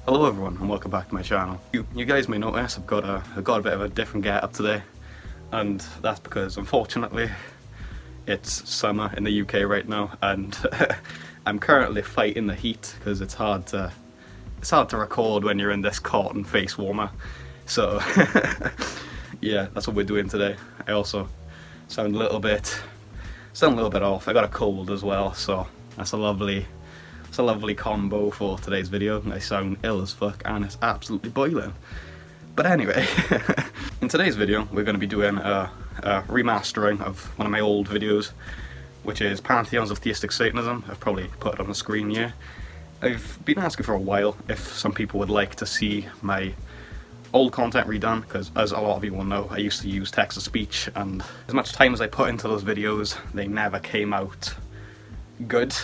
Hello everyone and welcome back to my channel. You guys may notice I've got a bit of a different get up today, and that's because unfortunately it's summer in the UK right now and I'm currently fighting the heat because it's hard to record when you're in this cotton face warmer. So yeah, that's what we're doing today. I also sound a little bit off. I got a cold as well, so that's a lovely combo for today's video. I sound ill as fuck and it's absolutely boiling. But anyway, in today's video we're going to be doing a remastering of one of my old videos, which is Pantheons of Theistic Satanism. I've probably put it on the screen here. I've been asking for a while if some people would like to see my old content redone, because as a lot of you will know, I used to use text-to-speech, and as much time as I put into those videos, they never came out good.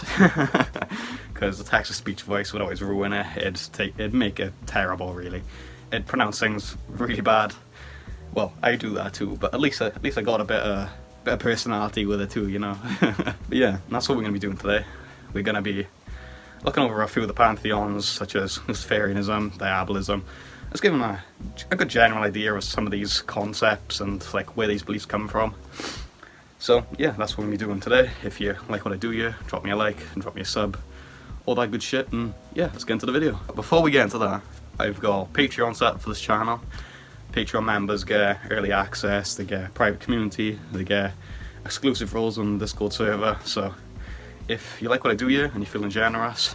Because the text-to-speech voice would always ruin it. It'd make it terrible, really. It'd pronounce things really bad. Well, I do that too, but at least I got a bit of personality with it too, you know. But yeah, that's what we're going to be doing today. We're going to be looking over a few of the pantheons, such as Luciferianism, Diabolism. Let's give them a good general idea of some of these concepts and like where these beliefs come from. So yeah, that's what we're going to be doing today. If you like what I do here, drop me a like and drop me a sub, all that good shit, and yeah, let's get into the video. Before we get into that, I've got Patreon set up for this channel. Patreon members get early access, they get private community, they get exclusive roles on the Discord server. So if you like what I do here and you're feeling generous,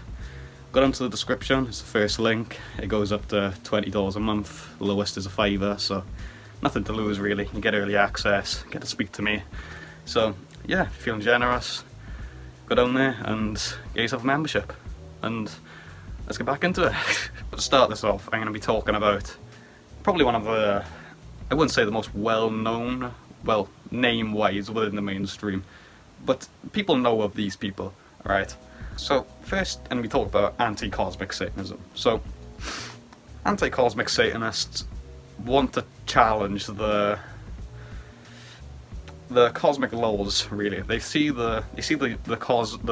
go down to the description, it's the first link. It goes up to $20 a month, the lowest is a $5, so nothing to lose really. You get early access, get to speak to me. So yeah, if you're feeling generous, go down there and get yourself a membership. And let's get back into it. To start this off, I'm going to be talking about probably one of the, I wouldn't say the most well-known, well, name-wise within the mainstream, but people know of these people, right? So first, I'm going to be talking about Anticosmic Satanism. So Anticosmic Satanists want to challenge the cosmic laws, really. They see the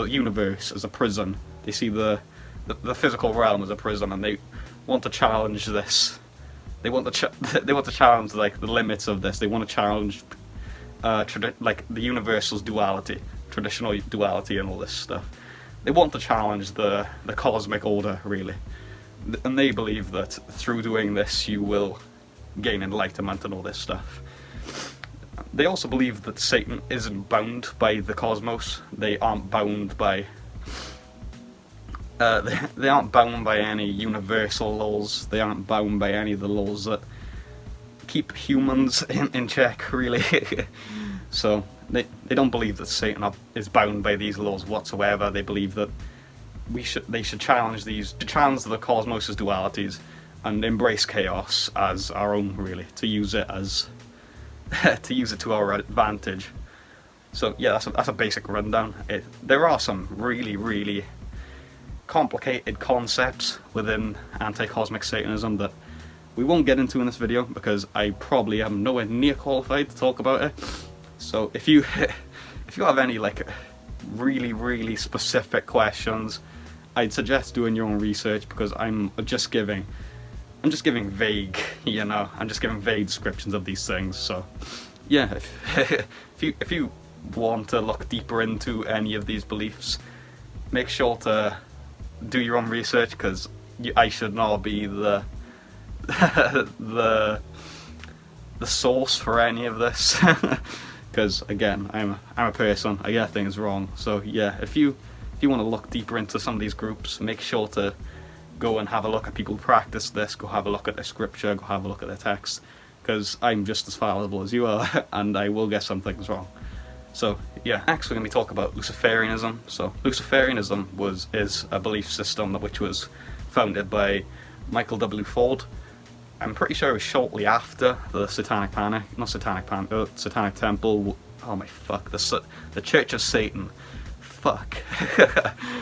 universe as a prison. They see the physical realm as a prison, and they want to challenge this. They want to challenge like the limits of this. They want to challenge like the universal's duality, traditional duality, and all this stuff. They want to challenge the cosmic order, really, and they believe that through doing this you will gain enlightenment and all this stuff. They also believe that Satan isn't bound by the cosmos. They aren't bound by they aren't bound by any universal laws. They aren't bound by any of the laws that keep humans in check, really. So they don't believe that Satan is bound by these laws whatsoever. They believe that they should challenge the cosmos' dualities and embrace chaos as our own, really, to use it to our advantage. So yeah, that's a basic rundown. There are some really complicated concepts within anti-cosmic Satanism that we won't get into in this video because I probably am nowhere near qualified to talk about it. So if you have any like really specific questions, I'd suggest doing your own research, because I'm just giving vague, you know, I'm just giving vague descriptions of these things. So yeah, if you want to look deeper into any of these beliefs, make sure to do your own research, because I should not be the source for any of this. Because again, I'm a person, I get things wrong. So yeah, if you want to look deeper into some of these groups, make sure to go and have a look at people who practice this, go have a look at their scripture, go have a look at their text, because I'm just as fallible as you are, and I will get some things wrong. So yeah, next we're going to be talking about Luciferianism. So Luciferianism is a belief system which was founded by Michael W. Ford. I'm pretty sure it was shortly after the Satanic Temple. Oh my fuck, the Church of Satan. Fuck.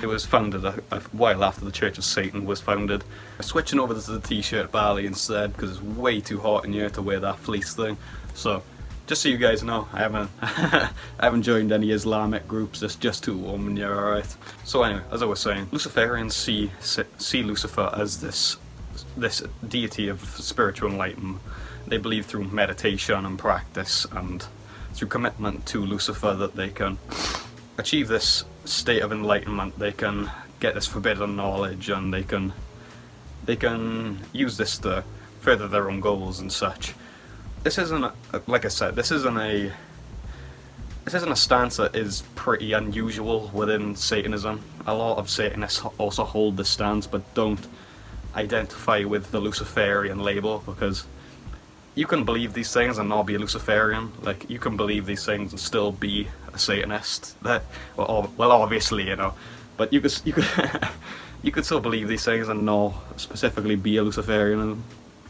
It was founded a while after the Church of Satan was founded. I'm switching over to the t-shirt Bali instead, because it's way too hot in here to wear that fleece thing. So just so you guys know, I haven't joined any Islamic groups. It's just too warm in here, alright? So anyway, as I was saying, Luciferians see Lucifer as this this deity of spiritual enlightenment. They believe through meditation and practice and through commitment to Lucifer that they can achieve this state of enlightenment. They can get this forbidden knowledge, and they can use this to further their own goals and such. This isn't, like I said, this isn't a stance that is pretty unusual within Satanism. A lot of Satanists also hold this stance, but don't identify with the Luciferian label, because you can believe these things and not be a Luciferian. Like, you can believe these things and still be a Satanist. Well, obviously, you know, but you could you could still believe these things and not specifically be a Luciferian.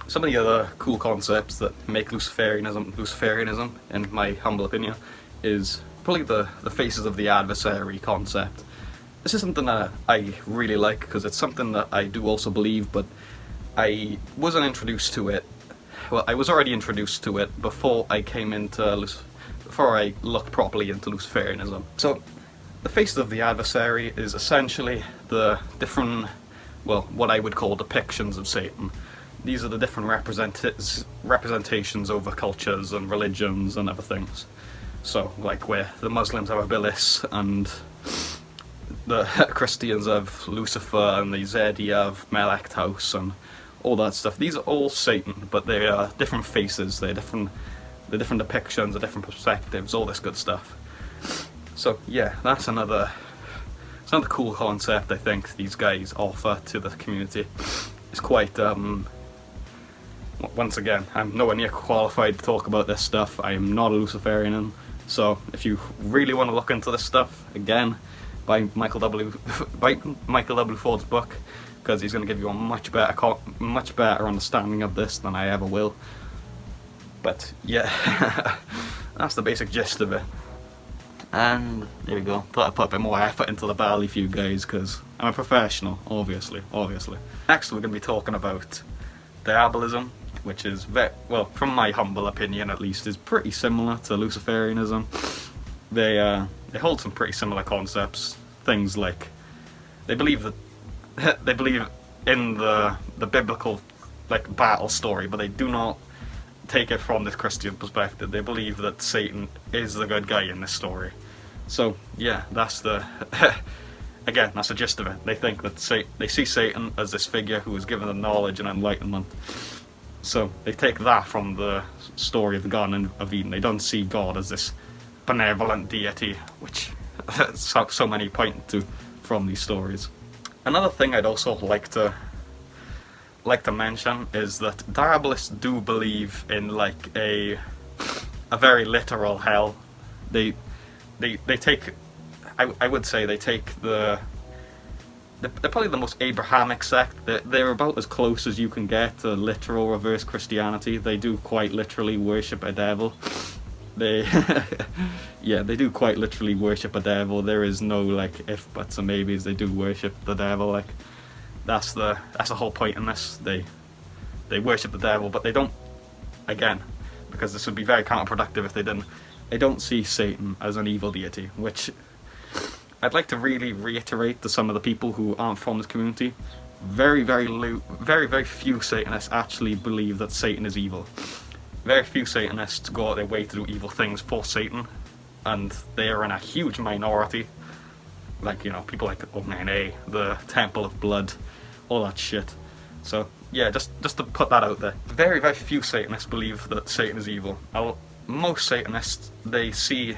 Some of the other cool concepts that make Luciferianism, in my humble opinion, is probably the faces of the adversary concept. This is something that I really like, because it's something that I do also believe, but I wasn't introduced to it. Well, I was already introduced to it before I came into before I looked properly into Luciferianism. So, the faces of the adversary is essentially the different, well, what I would call depictions of Satan. These are the different representations over cultures and religions and other things. So, like where the Muslims have Iblis, and the Christians have Lucifer, and the Zedi have Melech House, and all that stuff. These are all Satan, but they are different faces, they're different depictions, they're different perspectives, all this good stuff. So yeah, that's another cool concept I think these guys offer to the community. It's quite, once again, I'm nowhere near qualified to talk about this stuff. I am not a Luciferian, so if you really want to look into this stuff, again, buy Michael W. Ford's book, because he's going to give you a much better understanding of this than I ever will. But yeah, that's the basic gist of it. And there we go. Thought I'd put a bit more effort into the belly for you guys, because I'm a professional, obviously. Next we're going to be talking about Diabolism, which is, well, from my humble opinion at least, is pretty similar to Luciferianism. They hold some pretty similar concepts. Things like, they believe in the biblical, like, battle story, but they do not take it from this Christian perspective. They believe that Satan is the good guy in this story. So yeah, that's the again, that's the gist of it. They think that they see Satan as this figure who is given the knowledge and enlightenment. So they take that from the story of the Garden of Eden. They don't see God as this benevolent deity, which so many point to from these stories. Another thing I'd also like to mention is that Diabolists do believe in, like, a very literal hell. They take, I would say they take they're probably the most Abrahamic sect. They're about as close as you can get to literal reverse Christianity. They do quite literally worship a devil. Yeah, they do quite literally worship a devil. There is no, like, if, buts, and maybes. They do worship the devil. Like, that's the whole point in this. They worship the devil, but they don't, again, because this would be very counterproductive if they didn't. They don't see Satan as an evil deity, which I'd like to really reiterate to some of the people who aren't from this community. Very few Satanists actually believe that Satan is evil. Very few Satanists go out their way to do evil things for Satan, and they are in a huge minority. Like, you know, people like O9A, the Temple of Blood, all that shit. So yeah, just to put that out there. Very few Satanists believe that Satan is evil. Most Satanists, they see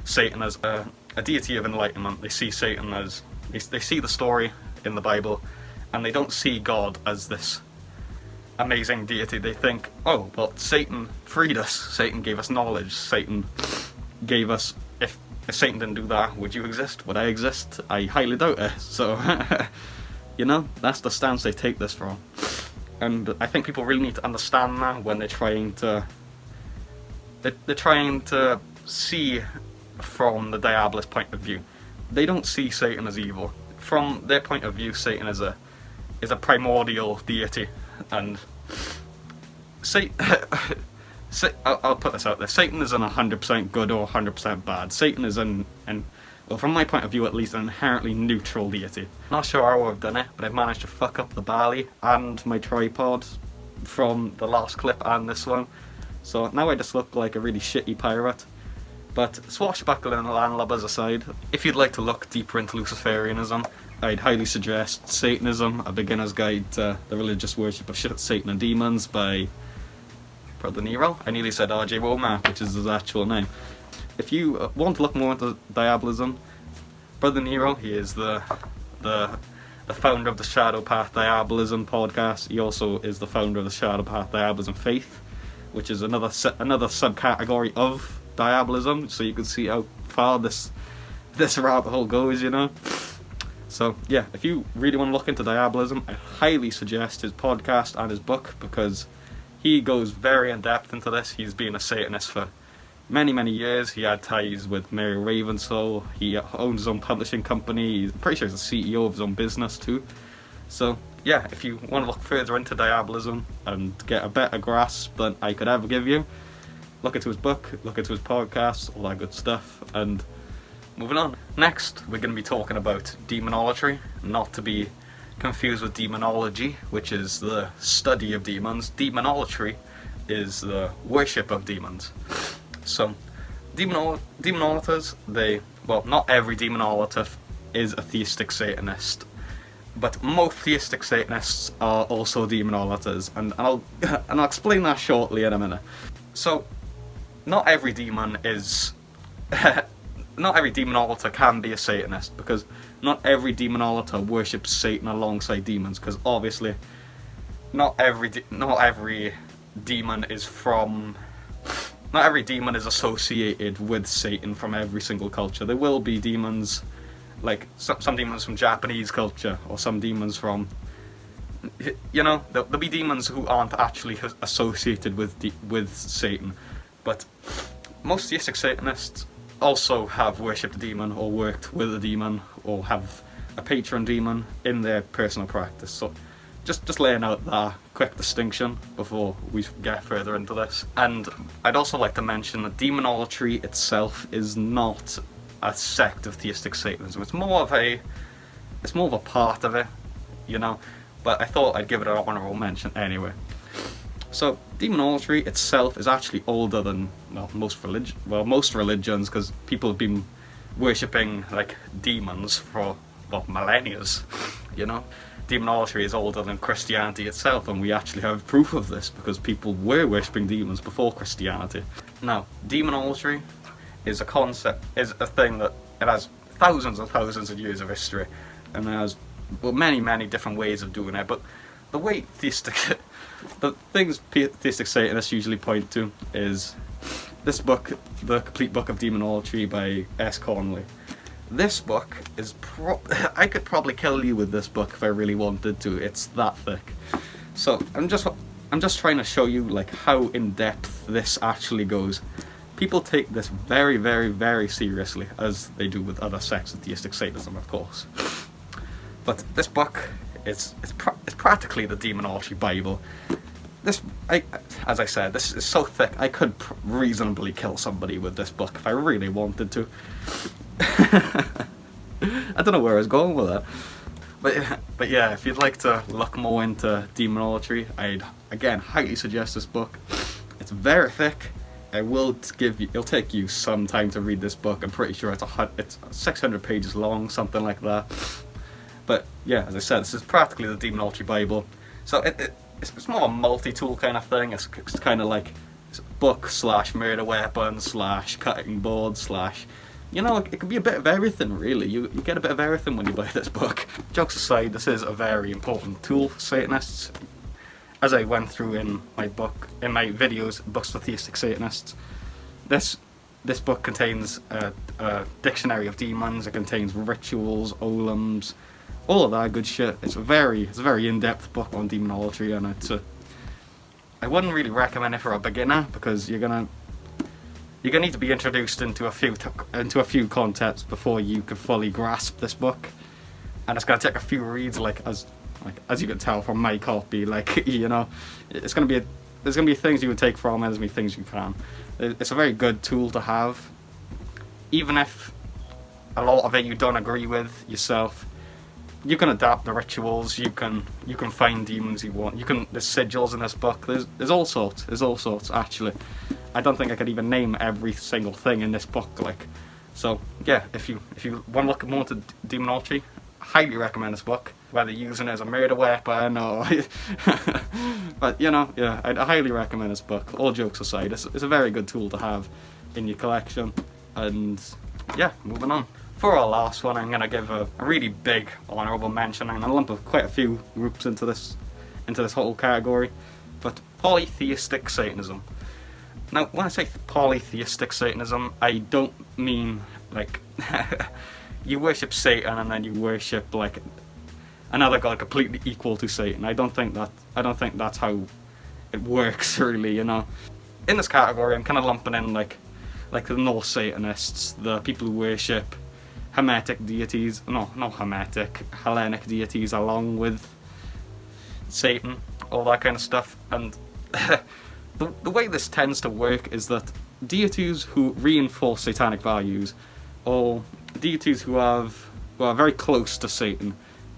Satan as a deity of enlightenment. They see Satan as, they see the story in the Bible, and they don't see God as this amazing deity. They think, oh, well, Satan freed us, Satan gave us knowledge, Satan gave us, if Satan didn't do that, would you exist? Would I exist? I highly doubt it. So, you know, that's the stance they take this from. And I think people really need to understand that when they're trying to see from the Diabolist point of view. They don't see Satan as evil. From their point of view, Satan is a primordial deity, and I'll put this out there. Satan isn't 100% good or 100% bad. Satan is well, from my point of view at least, an inherently neutral deity. Not sure how I've done it, but I've managed to fuck up the barley and my tripod from the last clip and this one. So now I just look like a really shitty pirate. But swashbuckling and landlubbers aside, if you'd like to look deeper into Luciferianism, I'd highly suggest Satanism, A Beginner's Guide to the Religious Worship of Satan and Demons by Brother Nero. I nearly said R.J. Womack, which is his actual name. If you want to look more into Diabolism, Brother Nero, he is the founder of the Shadow Path Diabolism podcast. He also is the founder of the Shadow Path Diabolism Faith, which is another subcategory of Diabolism, so you can see how far this rabbit hole goes, you know. So yeah, if you really want to look into Diabolism, I highly suggest his podcast and his book, because he goes very in depth into this. He's been a Satanist for many years. He had ties with Mary Ravensoul. He owns his own publishing company. I'm pretty sure he's the CEO of his own business too. So yeah, if you want to look further into Diabolism and get a better grasp than I could ever give you, look into his book, look into his podcast, all that good stuff. And moving on. Next, we're going to be talking about demonolatry, not to be confused with demonology, which is the study of demons. Demonolatry is the worship of demons. So, demonolators, not every demonolator is a theistic Satanist, but most theistic Satanists are also demonolators, and I'll explain that shortly in a minute. So, not every demon is... not every demonolator can be a Satanist, because not every demonolator worships Satan alongside demons, because obviously not every demon is associated with Satan from every single culture. There will be demons, like some demons from Japanese culture, or some demons from, you know, there'll be demons who aren't actually associated with Satan. But most theistic Satanists also have worshipped a demon, or worked with a demon, or have a patron demon in their personal practice. So just laying out that quick distinction before we get further into this. And I'd also like to mention that demonolatry itself is not a sect of theistic Satanism. It's more of a part of it, you know. But I thought I'd give it an honourable mention anyway. So demonolatry itself is actually older than most religions, because people have been worshipping like demons for millennia, you know. Demonolatry is older than Christianity itself, and we actually have proof of this because people were worshipping demons before Christianity. Now, demonolatry is a thing that it has thousands and thousands of years of history, and it has many different ways of doing it. But the way the things theistic Satanists usually point to is this book, The Complete Book of Demonolatry by S. Conley. This book is I could probably kill you with this book if I really wanted to. It's that thick. So I'm just trying to show you like how in depth this actually goes. People take this very seriously, as they do with other sects of theistic Satanism, of course. But this book it's practically the demonology Bible. As I said, this is so thick I could reasonably kill somebody with this book if I really wanted to. I don't know where I was going with that. But yeah, if you'd like to look more into demonolatry, I'd again highly suggest this book. It's very thick. It'll take you some time to read this book. I'm pretty sure it's 600 pages long, something like that. But yeah, as I said, this is practically the demonology Bible. So it's more a multi-tool kind of thing. It's kind of like book / murder weapon / cutting board / you know, it can be a bit of everything, really. You get a bit of everything when you buy this book. Jokes aside, this is a very important tool for Satanists. As I went through in my videos, Books for Theistic Satanists, this book contains a dictionary of demons. It contains rituals, olems, all of that good shit. It's a very in-depth book on demonolatry, and I wouldn't really recommend it for a beginner, because you're gonna need to be introduced into a few concepts before you can fully grasp this book, and it's gonna take a few reads. As you can tell from my copy, you know, there's gonna be things you can take from it, there's gonna be things you can. It's a very good tool to have, even if a lot of it you don't agree with yourself, you can adapt the rituals, you can find demons you want, there's sigils in this book, there's all sorts actually. I don't think I could even name every single thing in this book, like. So yeah, if you want to look more into Demonolatry, highly recommend this book, whether you're using it as a murder weapon or but you know, yeah, I highly recommend this book. All jokes aside, it's a very good tool to have in your collection. And yeah, moving on. For our last one, I'm gonna give a really big honourable mention. I'm gonna lump quite a few groups into this whole category, but Polytheistic Satanism. Now, when I say Polytheistic Satanism, I don't mean like you worship Satan and then you worship like another god completely equal to Satan. I don't think that's how it works, really. You know, in this category, I'm kind of lumping in like the Norse Satanists, the people who worship Hermetic deities, not Hermetic, Hellenic deities, along with Satan, all that kind of stuff. And the way this tends to work is that deities who reinforce satanic values, or deities who are very close to Satan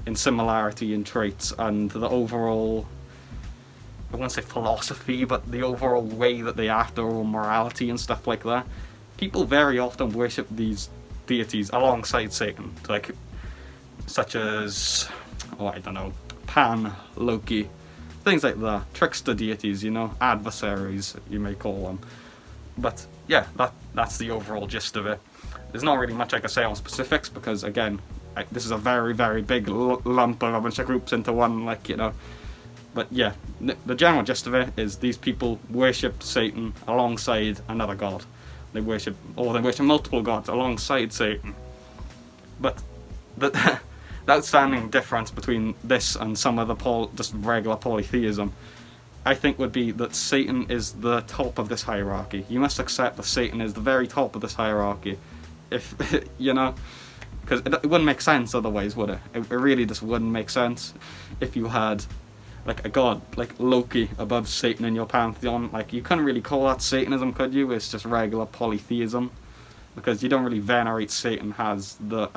in similarity in traits and the overall, I won't say philosophy, but the overall way that they act, their overall morality and stuff like that, people very often worship these deities alongside Satan, like such as, oh, I don't know, Pan, Loki, things like that, trickster deities, you know, adversaries you may call them. But yeah, that's the overall gist of it. There's not really much I can say on specifics because, again, this is a very, very big lump of a bunch of groups into one, like, you know. But yeah, the general gist of it is these people worship Satan alongside another god. They worship multiple gods alongside Satan. But the outstanding difference between this and some other just regular polytheism, I think, would be that Satan is the top of this hierarchy. You must accept that Satan is the very top of this hierarchy. If you know, because it wouldn't make sense otherwise, would it? It really just wouldn't make sense if you had like a god like Loki above Satan in your pantheon. Like, you couldn't really call that Satanism, could you? It's just regular polytheism, because you don't really venerate Satan as the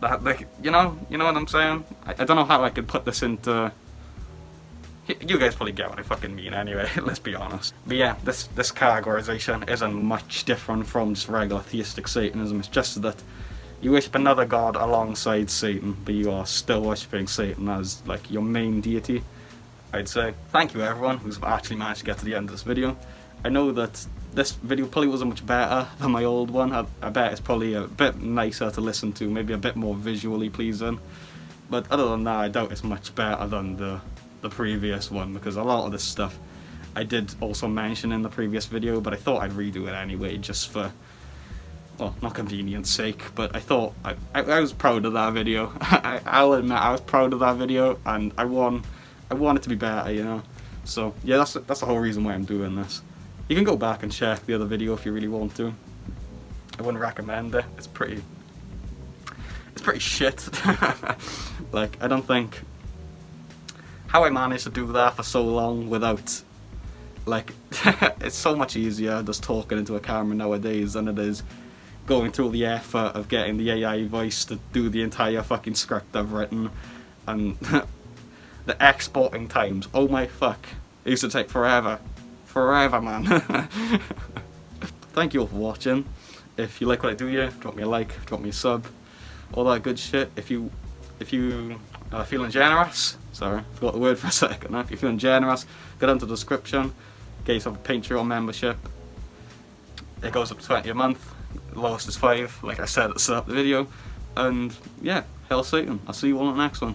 like, you know what I'm saying? I don't know how I could put this into. You guys probably get what I fucking mean anyway, let's be honest. But yeah, this categorization isn't much different from just regular theistic Satanism. It's just that you worship another god alongside Satan, but you are still worshipping Satan as like your main deity, I'd say. Thank you everyone who's actually managed to get to the end of this video. I know that this video probably wasn't much better than my old one. I bet it's probably a bit nicer to listen to, maybe a bit more visually pleasing. But other than that, I doubt it's much better than the previous one, because a lot of this stuff I did also mention in the previous video, but I thought I'd redo it anyway, just for, well, not convenience sake, but I thought I was proud of that video. I'll admit I was proud of that video, and I want it to be better, you know. So yeah, that's the whole reason why I'm doing this. You can go back and check the other video if you really want to. I wouldn't recommend it. It's pretty shit. Like, I don't think how I managed to do that for so long without, like, it's so much easier just talking into a camera nowadays than it is going through the effort of getting the AI voice to do the entire fucking script I've written, and the exporting times, oh my fuck, it used to take forever, man. Thank you all for watching. If you like what I do here, drop me a like, drop me a sub, all that good shit. If you are feeling generous, sorry, I forgot the word for a second. If you're feeling generous, go down to the description, get yourself a Patreon membership. It goes up to 20 a month, the lowest is 5, like I said at the start of the video. And yeah, hail Satan. I'll see you all in the next one.